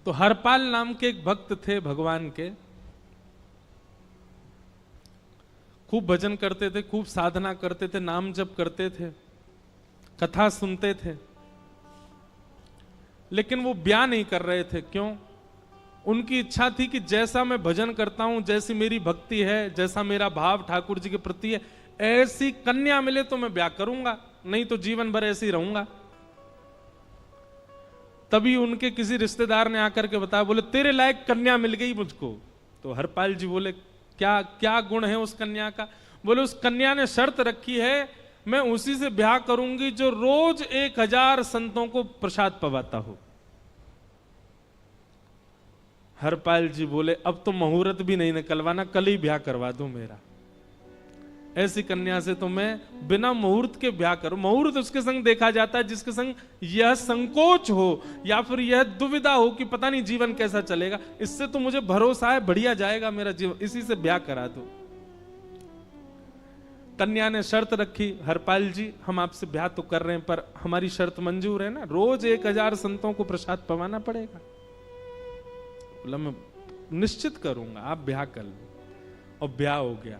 तो हरपाल नाम के एक भक्त थे भगवान के, खूब भजन करते थे, खूब साधना करते थे, नाम जप करते थे, कथा सुनते थे, लेकिन वो ब्याह नहीं कर रहे थे। क्यों? उनकी इच्छा थी कि जैसा मैं भजन करता हूं, जैसी मेरी भक्ति है, जैसा मेरा भाव ठाकुर जी के प्रति है, ऐसी कन्या मिले तो मैं ब्याह करूंगा, नहीं तो जीवन भर ऐसे ही रहूंगा। तभी उनके किसी रिश्तेदार ने आकर के बताया, बोले तेरे लायक कन्या मिल गई मुझको। तो हरपाल जी बोले क्या क्या गुण है उस कन्या का? बोले उस कन्या ने शर्त रखी है, मैं उसी से ब्याह करूंगी जो रोज 1000 संतों को प्रसाद पवाता हो। हरपाल जी बोले अब तो मुहूर्त भी नहीं निकलवाना, कल ही ब्याह करवा दो मेरा। ऐसी कन्या से तो मैं बिना मुहूर्त के ब्याह करूं। मुहूर्त उसके संग देखा जाता है जिसके संग यह संकोच हो या फिर यह दुविधा हो कि पता नहीं जीवन कैसा चलेगा, इससे तो मुझे भरोसा है बढ़िया जाएगा मेरा जीवन, इसी से ब्याह करा दो। कन्या ने शर्त रखी, हरपाल जी हम आपसे ब्याह तो कर रहे हैं पर हमारी शर्त मंजूर है ना, रोज 1000 संतों को प्रसाद पवाना पड़ेगा। बोला मैं निश्चित करूंगा, आप ब्याह कर लो। और ब्याह हो गया।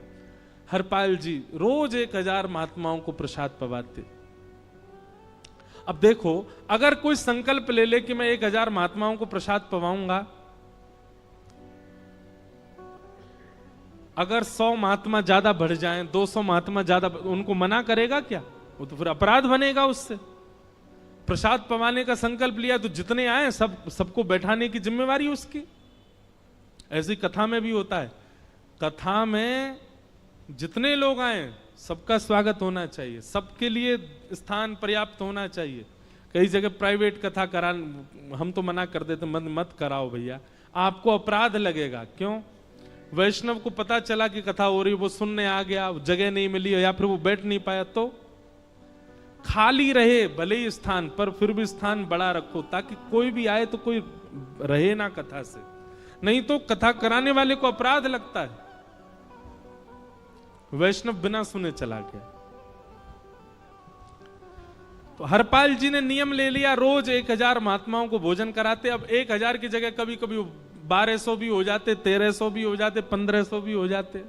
हरपाल जी रोज 1000 महात्माओं को प्रसाद पवाते। अब देखो, अगर कोई संकल्प ले ले कि मैं 1000 महात्माओं को प्रसाद पवाऊंगा, अगर 100 महात्मा ज्यादा बढ़ जाएं, 200 महात्मा ज्यादा, उनको मना करेगा क्या? वो तो फिर अपराध बनेगा उससे। प्रसाद पवाने का संकल्प लिया तो जितने आए सबको बैठाने की जिम्मेवारी उसकी। ऐसी कथा में भी होता है, कथा में जितने लोग आए सबका स्वागत होना चाहिए, सबके लिए स्थान पर्याप्त होना चाहिए। कई जगह प्राइवेट कथा करा, हम तो मना कर देते, मत कराओ भैया, आपको अपराध लगेगा। क्यों? वैष्णव को पता चला कि कथा हो रही, वो सुनने आ गया, जगह नहीं मिली या फिर वो बैठ नहीं पाया, तो खाली रहे भले ही स्थान, पर फिर भी स्थान बड़ा रखो ताकि कोई भी आए तो कोई रहे ना कथा से, नहीं तो कथा कराने वाले को अपराध लगता है। वैष्णव बिना सुने चला गया। तो हरपाल जी ने नियम ले लिया, रोज 1000 महात्माओं को भोजन कराते। अब 1000 की जगह कभी कभी 1200 भी हो जाते, 1300 भी हो जाते, 1500 भी हो जाते,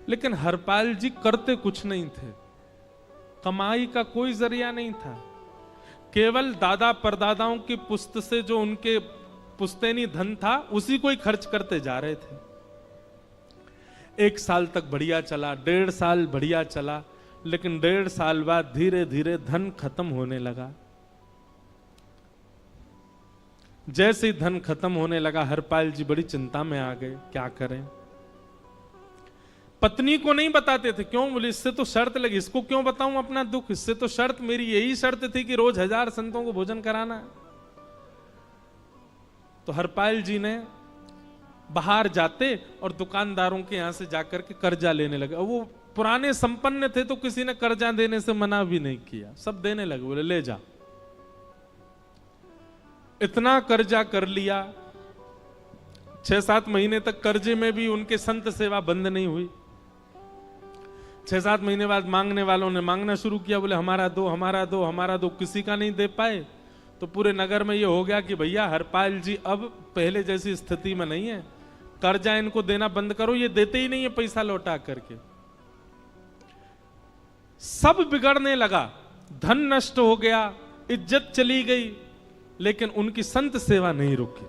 लेकिन हरपाल जी करते कुछ नहीं थे, कमाई का कोई जरिया नहीं था, केवल दादा परदादाओं की पुश्त से जो उनके पुश्तैनी धन था उसी को ही खर्च करते जा रहे थे। 1 साल तक बढ़िया चला, 1.5 साल बढ़िया चला, लेकिन 1.5 साल बाद धीरे धीरे धन खत्म होने लगा। जैसे ही धन खत्म होने लगा, हरपाल जी बड़ी चिंता में आ गए, क्या करें। पत्नी को नहीं बताते थे, क्यों? बोले इससे तो शर्त लगी, इसको क्यों बताऊं अपना दुख, इससे तो शर्त मेरी यही शर्त थी कि रोज 1000 संतों को भोजन कराना। तो हरपाल जी ने बाहर जाते और दुकानदारों के यहां से जाकर के कर्जा लेने लगे। वो पुराने संपन्न थे तो किसी ने कर्जा देने से मना भी नहीं किया, सब देने लगे, बोले ले जा। इतना कर्जा कर लिया, 6-7 महीने तक कर्जे में भी उनके संत सेवा बंद नहीं हुई। 6-7 महीने बाद मांगने वालों ने मांगना शुरू किया, बोले हमारा दो, हमारा दो, हमारा दो, किसी का नहीं दे पाए। तो पूरे नगर में ये हो गया कि भैया हरपाल जी अब पहले जैसी स्थिति में नहीं है, कर्जा इनको देना बंद करो, ये देते ही नहीं है पैसा लौटा करके। सब बिगड़ने लगा, धन नष्ट हो गया, इज्जत चली गई, लेकिन उनकी संत सेवा नहीं रुकी,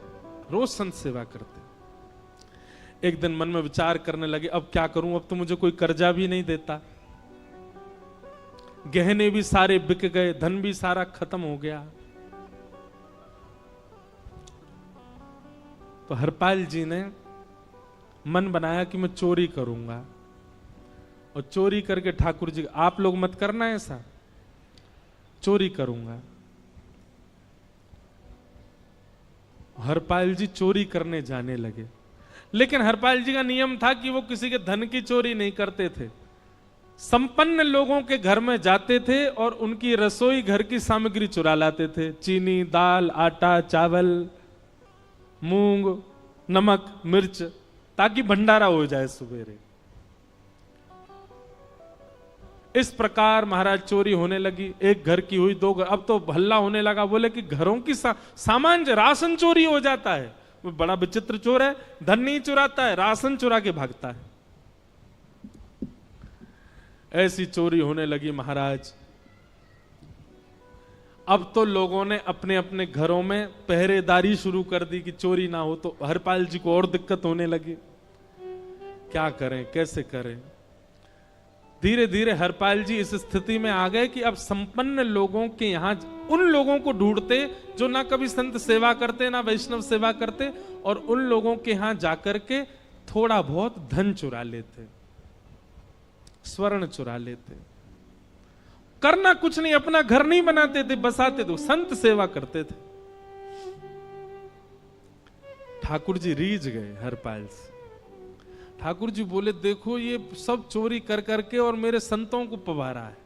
रोज संत सेवा करते। एक दिन मन में विचार करने लगे, अब क्या करूं, अब तो मुझे कोई कर्जा भी नहीं देता, गहने भी सारे बिक गए, धन भी सारा खत्म हो गया। तो हरपाल जी ने मन बनाया कि मैं चोरी करूंगा, और चोरी करके ठाकुर जी, आप लोग मत करना ऐसा, चोरी करूंगा। हरपाल जी चोरी करने जाने लगे, लेकिन हरपाल जी का नियम था कि वो किसी के धन की चोरी नहीं करते थे। संपन्न लोगों के घर में जाते थे और उनकी रसोई घर की सामग्री चुरा लाते थे, चीनी, दाल, आटा, चावल, मूंग, नमक, मिर्च, ताकि भंडारा हो जाए सवेरे। इस प्रकार महाराज चोरी होने लगी। एक घर की हुई, दो घर, अब तो हल्ला होने लगा। बोले कि घरों की सामान, राशन चोरी हो जाता है। वो बड़ा विचित्र चोर है, धन नहीं चुराता है, राशन चुरा के भागता है। ऐसी चोरी होने लगी महाराज। अब तो लोगों ने अपने अपने घरों में पहरेदारी शुरू कर दी कि चोरी ना हो। तो हरपाल जी को और दिक्कत होने लगी, क्या करें, कैसे करें। धीरे धीरे हरपाल जी इस स्थिति में आ गए कि अब संपन्न लोगों के यहां उन लोगों को ढूंढते जो ना कभी संत सेवा करते ना वैष्णव सेवा करते, और उन लोगों के यहां जाकर के थोड़ा बहुत धन चुरा लेते, स्वर्ण चुरा लेते। करना कुछ नहीं, अपना घर नहीं बनाते थे, बसाते थे, संत सेवा करते थे। ठाकुर जी रीझ गए हरपाल से। ठाकुर जी बोले, देखो ये सब चोरी कर करके और मेरे संतों को पवारा है।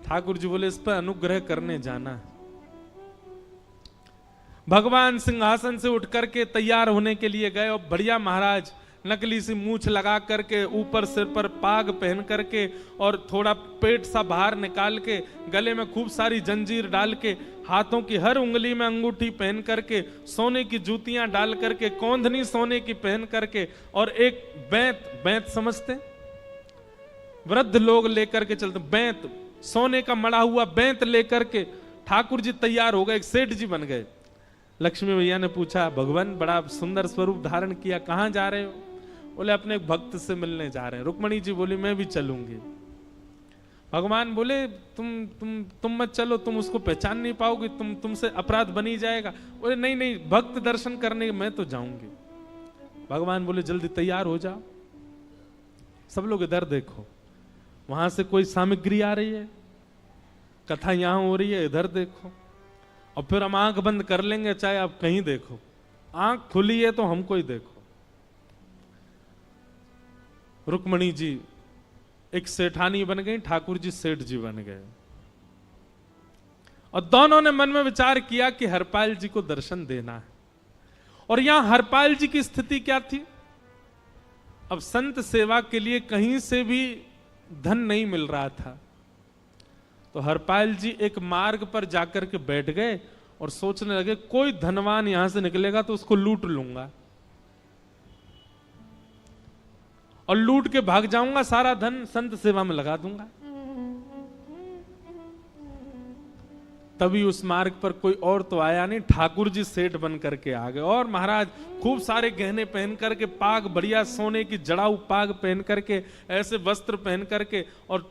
ठाकुर जी बोले, इस पर अनुग्रह करने जाना है। भगवान सिंहासन से उठ करके तैयार होने के लिए गए, और बढ़िया महाराज नकली सी मूछ लगा करके, ऊपर सिर पर पाग पहन करके, और थोड़ा पेट सा बाहर निकाल के, गले में खूब सारी जंजीर डाल के, हाथों की हर उंगली में अंगूठी पहन करके, सोने की जूतियां डाल करके, कौंधनी सोने की पहन करके, और एक बैंत समझते, वृद्ध लोग लेकर के चलते, बैंत, सोने का मड़ा हुआ बैंत लेकर के ठाकुर जी तैयार हो गए, एक सेठ जी बन गए। लक्ष्मी भैया ने पूछा, भगवान बड़ा सुंदर स्वरूप धारण किया, कहां जा रहे हो? बोले, अपने एक भक्त से मिलने जा रहे हैं। रुक्मणी जी बोली, मैं भी चलूंगी। भगवान बोले, तुम मत चलो, तुम उसको पहचान नहीं पाओगे, तुमसे अपराध बनी जाएगा। बोले, नहीं नहीं, भक्त दर्शन करने मैं तो जाऊंगी। भगवान बोले, जल्दी तैयार हो जाओ। सब लोग इधर देखो, वहां से कोई सामग्री आ रही है, कथा यहां हो रही है, इधर देखो, और फिर हम आंख बंद कर लेंगे, चाहे आप कहीं देखो। आंख खुली है तो हमको ही देखो। रुक्मणी जी एक सेठानी बन गई, ठाकुर जी सेठ जी बन गए, और दोनों ने मन में विचार किया कि हरपाल जी को दर्शन देना है। और यहां हरपाल जी की स्थिति क्या थी? अब संत सेवा के लिए कहीं से भी धन नहीं मिल रहा था। तो हरपाल जी एक मार्ग पर जाकर के बैठ गए और सोचने लगे, कोई धनवान यहां से निकलेगा तो उसको लूट लूंगा, और लूट के भाग जाऊंगा, सारा धन संत सेवा में लगा दूंगा। तभी उस मार्ग पर कोई और तो आया नहीं, ठाकुर जी सेठ बन करके आ गए। और महाराज खूब सारे गहने पहन करके, पाग बढ़िया सोने की जड़ाऊ पाग पहन करके, ऐसे वस्त्र पहन करके, और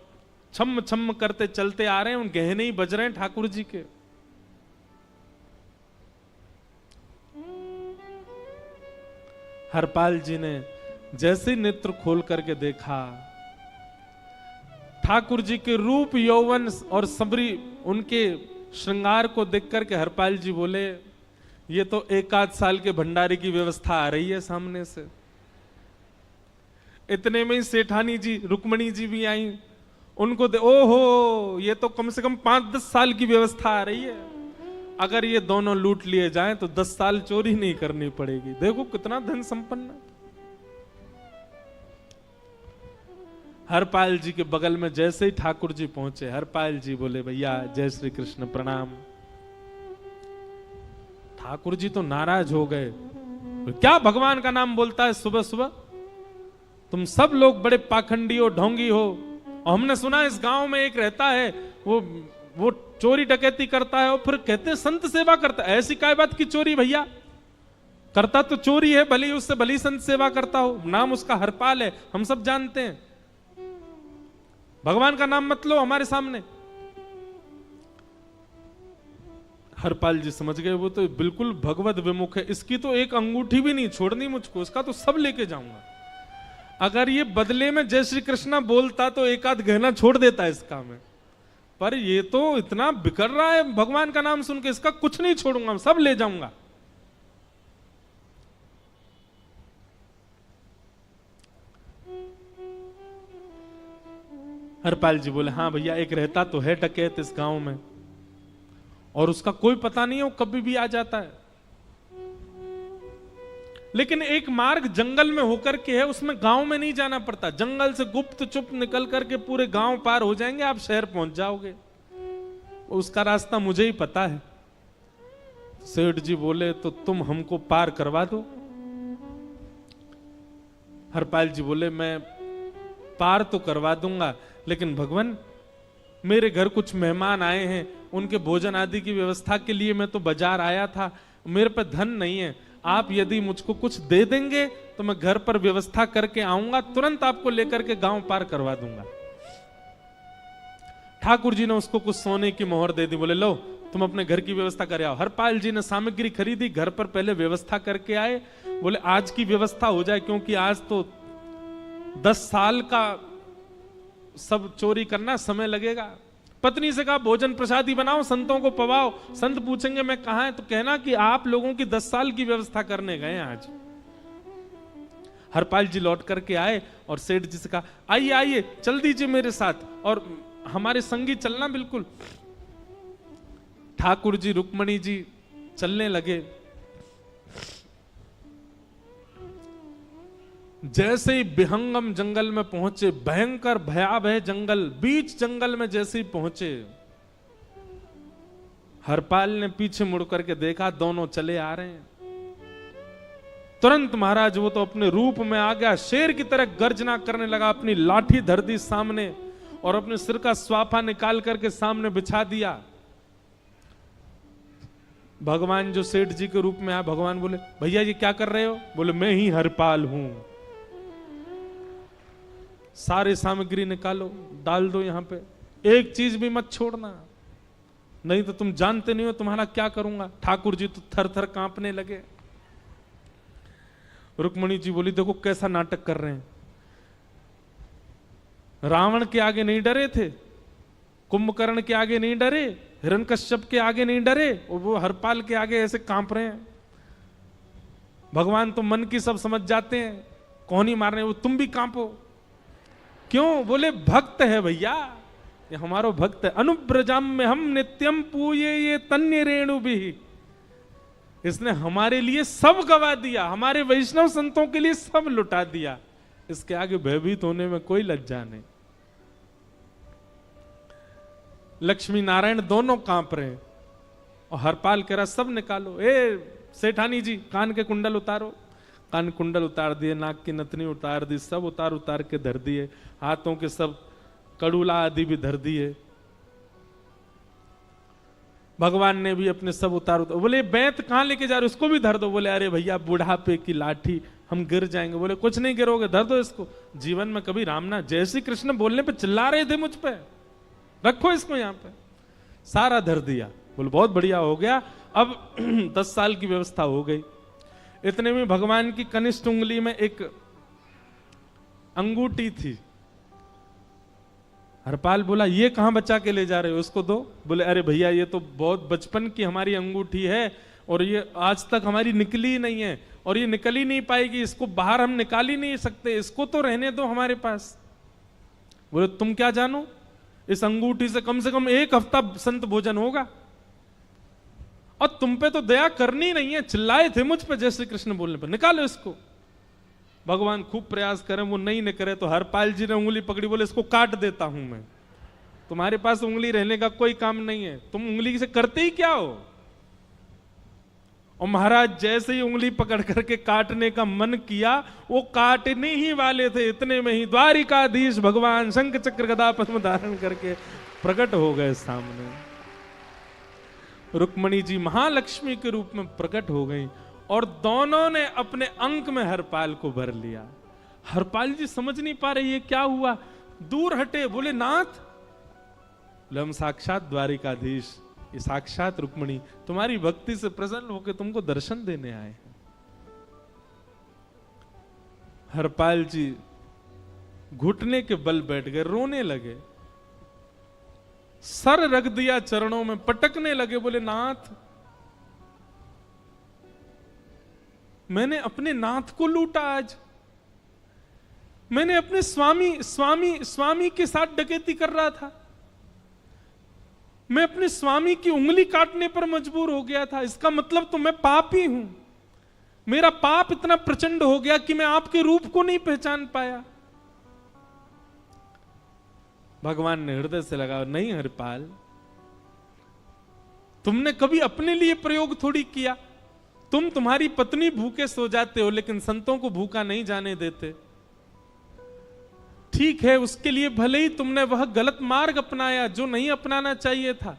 छम छम करते चलते आ रहे हैं। उन गहने ही बज रहे हैं ठाकुर जी के। हरपाल जी ने जैसे नेत्र खोल करके देखा, ठाकुर जी के रूप यौवन और सबरी उनके श्रृंगार को देख करके हरपाल जी बोले, ये तो एक आध साल के भंडारे की व्यवस्था आ रही है सामने से। इतने में ही सेठानी जी रुक्मणी जी भी आई, उनको ओहो, ये तो कम से कम 5-10 साल की व्यवस्था आ रही है। अगर ये दोनों लूट लिए जाएं तो 10 साल चोरी नहीं करनी पड़ेगी। देखो कितना धन संपन्न। हरपाल जी के बगल में जैसे ही ठाकुर जी पहुंचे, हरपाल जी बोले, भैया जय श्री कृष्ण, प्रणाम। ठाकुर जी तो नाराज हो गए, क्या भगवान का नाम बोलता है सुबह सुबह? तुम सब लोग बड़े पाखंडी हो, ढोंगी हो, और हमने सुना इस गांव में एक रहता है, वो चोरी डकैती करता है, और फिर कहते हैं संत सेवा करता है। ऐसी काय बात की चोरी भैया? करता तो चोरी है, भली उससे भली संत सेवा करता हो। नाम उसका हरपाल है, हम सब जानते हैं। भगवान का नाम मत लो हमारे सामने। हरपाल जी समझ गए, वो तो बिल्कुल भगवत विमुख है, इसकी तो एक अंगूठी भी नहीं छोड़नी मुझको, इसका तो सब लेके जाऊंगा। अगर ये बदले में जय श्री कृष्णा बोलता तो एक आध गहना छोड़ देता है इसका में, पर ये तो इतना बिखर रहा है भगवान का नाम सुन के, इसका कुछ नहीं छोड़ूंगा, सब ले जाऊंगा। हरपाल जी बोले, हाँ भैया, एक रहता तो है डकैत इस गांव में, और उसका कोई पता नहीं है, वो कभी भी आ जाता है। लेकिन एक मार्ग जंगल में होकर के है, उसमें गांव में नहीं जाना पड़ता। जंगल से गुप्त चुप निकल करके पूरे गांव पार हो जाएंगे, आप शहर पहुंच जाओगे। उसका रास्ता मुझे ही पता है। सेठ जी बोले तो तुम हमको पार करवा दो। हरपाल जी बोले मैं पार तो करवा दूंगा, लेकिन भगवान मेरे घर कुछ मेहमान आए हैं, उनके भोजन आदि की व्यवस्था के लिए मैं तो बाजार आया था, मेरे पे धन नहीं है। आप यदि मुझको कुछ दे देंगे तो मैं घर पर व्यवस्था करके आऊंगा, तुरंत आपको लेकर के गांव पार करवा दूंगा। ठाकुर जी ने उसको कुछ सोने की मोहर दे दी, बोले लो तुम अपने घर की व्यवस्था कर आओ। हरपाल जी ने सामग्री खरीदी, घर पर पहले व्यवस्था करके आए। बोले आज की व्यवस्था हो जाए, क्योंकि आज तो 10 साल का सब चोरी करना समय लगेगा। पत्नी से कहा भोजन प्रसादी बनाओ, संतों को पवाओ। संत पूछेंगे मैं कहां है, तो कहना कि आप लोगों की 10 साल की व्यवस्था करने गए आज। हरपाल जी लौट करके आए और सेठ जी से कहा आइए आइए चल दीजिए मेरे साथ और हमारे संगी चलना बिल्कुल। ठाकुर जी रुक्मणी जी चलने लगे। जैसे ही विहंगम जंगल में पहुंचे, भयंकर भयावह जंगल, बीच जंगल में जैसे ही पहुंचे, हरपाल ने पीछे मुड़ करके देखा, दोनों चले आ रहे हैं। तुरंत महाराज वो तो अपने रूप में आ गया, शेर की तरह गर्जना करने लगा, अपनी लाठी धर दी सामने और अपने सिर का स्वाफा निकाल करके सामने बिछा दिया। भगवान जो सेठ जी के रूप में आया, भगवान बोले भैया ये क्या कर रहे हो? बोले मैं ही हरपाल हूं। सारे सामग्री निकालो, डाल दो यहां पे, एक चीज भी मत छोड़ना, नहीं तो तुम जानते नहीं हो तुम्हारा क्या करूंगा। ठाकुर जी तो थर थर कांपने लगे। रुक्मणी जी बोली देखो कैसा नाटक कर रहे हैं। रावण के आगे नहीं डरे थे, कुंभकर्ण के आगे नहीं डरे, हिरण्यकश्यप के आगे नहीं डरे, और वो हरपाल के आगे ऐसे कांप रहे हैं। भगवान तो मन की सब समझ जाते हैं, कौन ही मारने, वो तुम भी कांपो क्यों? बोले भक्त है भैया, ये हमारो भक्त है। अनुब्रजम में हम नित्यम पूये ये तन्य रेणु भी, इसने हमारे लिए सब गवा दिया, हमारे वैष्णव संतों के लिए सब लुटा दिया, इसके आगे भयभीत होने में कोई लज्जा नहीं। लक्ष्मी नारायण दोनों कांप रहे हैं और हरपाल कह रहा सब निकालो। ए सेठानी जी कान के कुंडल उतारो। कान कुंडल उतार दिए, नाक की नथनी उतार दी, सब उतार उतार के धर दिए, हाथों के सब कड़ूला आदि भी धर दिए। भगवान ने भी अपने सब उतार। बोले बैंत कहां लेके जा रहे हो? उसको भी धर दो। बोले अरे भैया बुढ़ापे की लाठी, हम गिर जाएंगे। बोले कुछ नहीं गिरोगे, धर दो इसको। जीवन में कभी राम ना, जय श्री कृष्ण बोलने पे चिल्ला रहे थे मुझ पे, रखो इसको यहां पे। सारा धर दिया। बोले बहुत बढ़िया हो गया, अब 10 साल की व्यवस्था हो गई। इतने में भगवान की कनिष्ठ उंगली में एक अंगूठी थी। हरपाल बोला ये कहां बचा के ले जा रहे हो, उसको दो। बोले अरे भैया ये तो बहुत बचपन की हमारी अंगूठी है और ये आज तक हमारी निकली नहीं है और ये निकल ही नहीं पाएगी, इसको बाहर हम निकाल ही नहीं सकते, इसको तो रहने दो हमारे पास। बोले तुम क्या जानो, इस अंगूठी से कम 1 हफ्ता संत भोजन होगा और तुम पे तो दया करनी नहीं है। चिल्लाए थे मुझ पे जय श्री कृष्ण बोलने पर, निकालो इसको। भगवान खूब प्रयास करें, वो नहीं निकले तो हरपाल जी ने उंगली पकड़ी, बोले इसको काट देता हूं मैं, तुम्हारे पास उंगली रहने का कोई काम नहीं है, तुम उंगली से करते ही क्या हो। और महाराज जैसे ही उंगली पकड़ करके काटने का मन किया, वो काटने ही वाले थे, इतने में ही द्वारिकाधीश भगवान शंख चक्र गदा पद्म धारण करके प्रकट हो गए सामने। रुक्मणी जी महालक्ष्मी के रूप में प्रकट हो गई और दोनों ने अपने अंक में हरपाल को भर लिया। हरपाल जी समझ नहीं पा रहे ये क्या हुआ, दूर हटे। बोले नाथ, बोले हम साक्षात द्वारिकाधीश, ये साक्षात रुक्मणी तुम्हारी भक्ति से प्रसन्न होकर तुमको दर्शन देने आए हैं। हरपाल जी घुटने के बल बैठ गए, रोने लगे, सर रख दिया चरणों में, पटकने लगे। बोले नाथ, मैंने अपने नाथ को लूटा, आज मैंने अपने स्वामी के साथ डकैती कर रहा था, मैं अपने स्वामी की उंगली काटने पर मजबूर हो गया था, इसका मतलब तो मैं पापी हूं। मेरा पाप इतना प्रचंड हो गया कि मैं आपके रूप को नहीं पहचान पाया। भगवान ने हृदय से लगा, नहीं हरिपाल, तुमने कभी अपने लिए प्रयोग थोड़ी किया। तुम्हारी पत्नी भूखे सो जाते हो, लेकिन संतों को भूखा नहीं जाने देते। ठीक है, उसके लिए भले ही तुमने वह गलत मार्ग अपनाया जो नहीं अपनाना चाहिए था,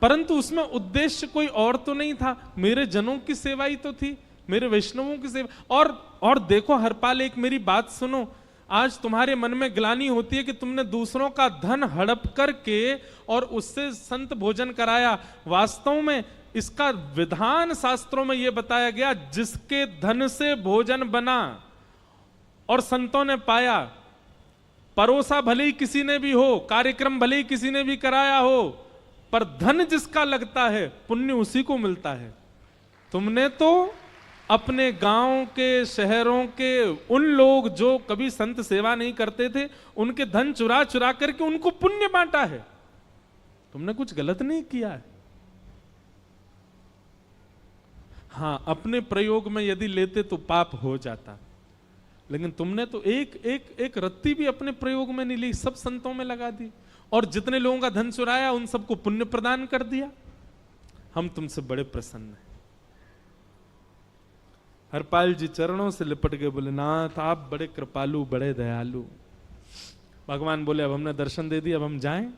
परंतु उसमें उद्देश्य कोई और तो नहीं था, मेरे जनों की सेवा ही तो थी, मेरे वैष्णवों की सेवा। और देखो हरपाल, एक मेरी बात सुनो, आज तुम्हारे मन में ग्लानि होती है कि तुमने दूसरों का धन हड़प करके और उससे संत भोजन कराया। वास्तव में इसका विधान शास्त्रों में यह बताया गया, जिसके धन से भोजन बना और संतों ने पाया, परोसा भले ही किसी ने भी हो, कार्यक्रम भले ही किसी ने भी कराया हो, पर धन जिसका लगता है पुण्य उसी को मिलता है। तुमने तो अपने गांव के, शहरों के उन लोग जो कभी संत सेवा नहीं करते थे, उनके धन चुरा चुरा करके उनको पुण्य बांटा है। तुमने कुछ गलत नहीं किया है। हां, अपने प्रयोग में यदि लेते तो पाप हो जाता, लेकिन तुमने तो एक रत्ती भी अपने प्रयोग में नहीं ली, सब संतों में लगा दी, और जितने लोगों का धन चुराया उन सबको पुण्य प्रदान कर दिया। हम तुमसे बड़े प्रसन्न हैं। हरपाल जी चरणों से लिपट गए, बोले नाथ आप बड़े कृपालु, बड़े दयालु। भगवान बोले अब हमने दर्शन दे दिया, अब हम जाएं।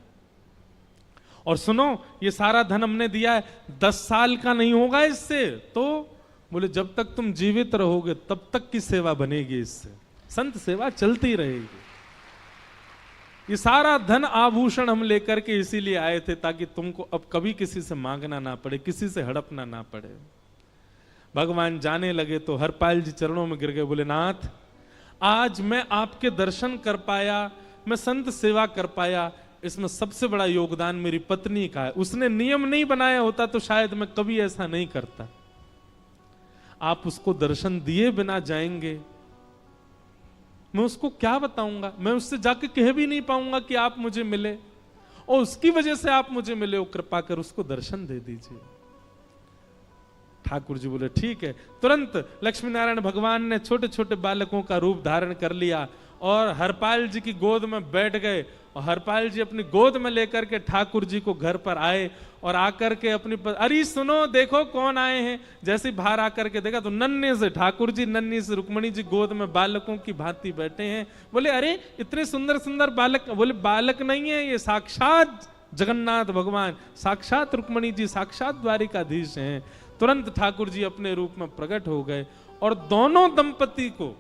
और सुनो, ये सारा धन हमने दिया है, 10 साल का नहीं होगा इससे। तो बोले जब तक तुम जीवित रहोगे तब तक की सेवा बनेगी, इससे संत सेवा चलती रहेगी। ये सारा धन आभूषण हम लेकर के इसीलिए आए थे, ताकि तुमको अब कभी किसी से मांगना ना पड़े, किसी से हड़पना ना पड़े। भगवान जाने लगे तो हरपाल जी चरणों में गिर गए, बोले नाथ आज मैं आपके दर्शन कर पाया, मैं संत सेवा कर पाया, इसमें सबसे बड़ा योगदान मेरी पत्नी का है। उसने नियम नहीं बनाया होता तो शायद मैं कभी ऐसा नहीं करता। आप उसको दर्शन दिए बिना जाएंगे, मैं उसको क्या बताऊंगा? मैं उससे जाके कह भी नहीं पाऊंगा कि आप मुझे मिले, और उसकी वजह से आप मुझे मिले हो, कृपा कर उसको दर्शन दे दीजिए। ठाकुर जी बोले ठीक है। तुरंत लक्ष्मी नारायण भगवान ने छोटे छोटे बालकों का रूप धारण कर लिया और हरपाल जी की गोद में बैठ गए, और हरपाल जी अपनी गोद में लेकर के ठाकुर जी को घर पर आए, और आकर के अपनी अरे सुनो देखो कौन आए हैं। जैसे बाहर आकर के देखा तो नन्हे से ठाकुर जी, नन्ही से रुक्मणी जी गोद में बालकों की भांति बैठे हैं। बोले अरे इतने सुंदर सुंदर बालक। बोले बालक नहीं है, ये साक्षात जगन्नाथ भगवान, साक्षात रुक्मणी जी, साक्षात द्वारिकाधीश हैं। तुरंत ठाकुर जी अपने रूप में प्रकट हो गए और दोनों दंपति को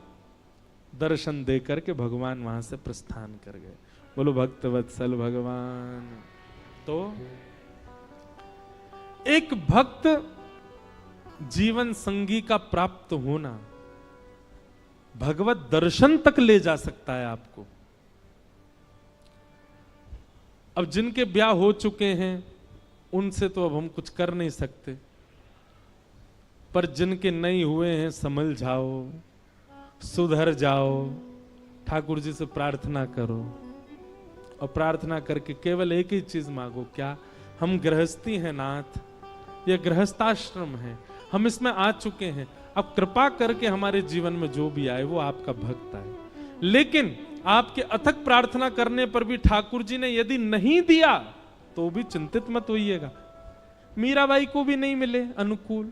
दर्शन दे करके भगवान वहां से प्रस्थान कर गए। बोलो भक्त वत्सल भगवान। तो एक भक्त जीवन संगी का प्राप्त होना भगवत दर्शन तक ले जा सकता है आपको। अब जिनके ब्याह हो चुके हैं उनसे तो अब हम कुछ कर नहीं सकते, पर जिनके नहीं हुए हैं संभल जाओ, सुधर जाओ, ठाकुर जी से प्रार्थना करो, और प्रार्थना करके केवल एक ही चीज मांगो, क्या? हम गृहस्थी हैं नाथ, यह गृहस्थाश्रम है, हम इसमें आ चुके हैं, अब कृपा करके हमारे जीवन में जो भी आए वो आपका भक्त आए। लेकिन आपके अथक प्रार्थना करने पर भी ठाकुर जी ने यदि नहीं दिया तो भी चिंतित मत होइएगा। मीराबाई को भी नहीं मिले अनुकूल,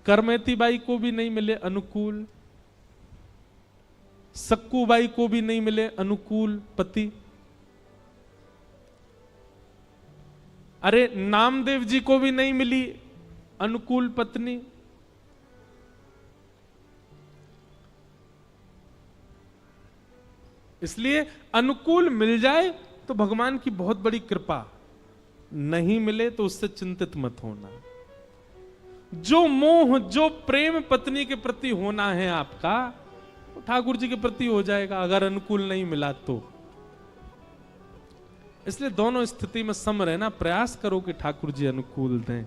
करमेती बाई को भी नहीं मिले अनुकूल, सक्कूबाई को भी नहीं मिले अनुकूल पति, अरे नामदेव जी को भी नहीं मिली अनुकूल पत्नी। इसलिए अनुकूल मिल जाए तो भगवान की बहुत बड़ी कृपा, नहीं मिले तो उससे चिंतित मत होना। जो मोह, जो प्रेम पत्नी के प्रति होना है आपका, वो ठाकुर जी के प्रति हो जाएगा अगर अनुकूल नहीं मिला तो। इसलिए दोनों स्थिति में सम रहना, प्रयास करो कि ठाकुर जी अनुकूल दें।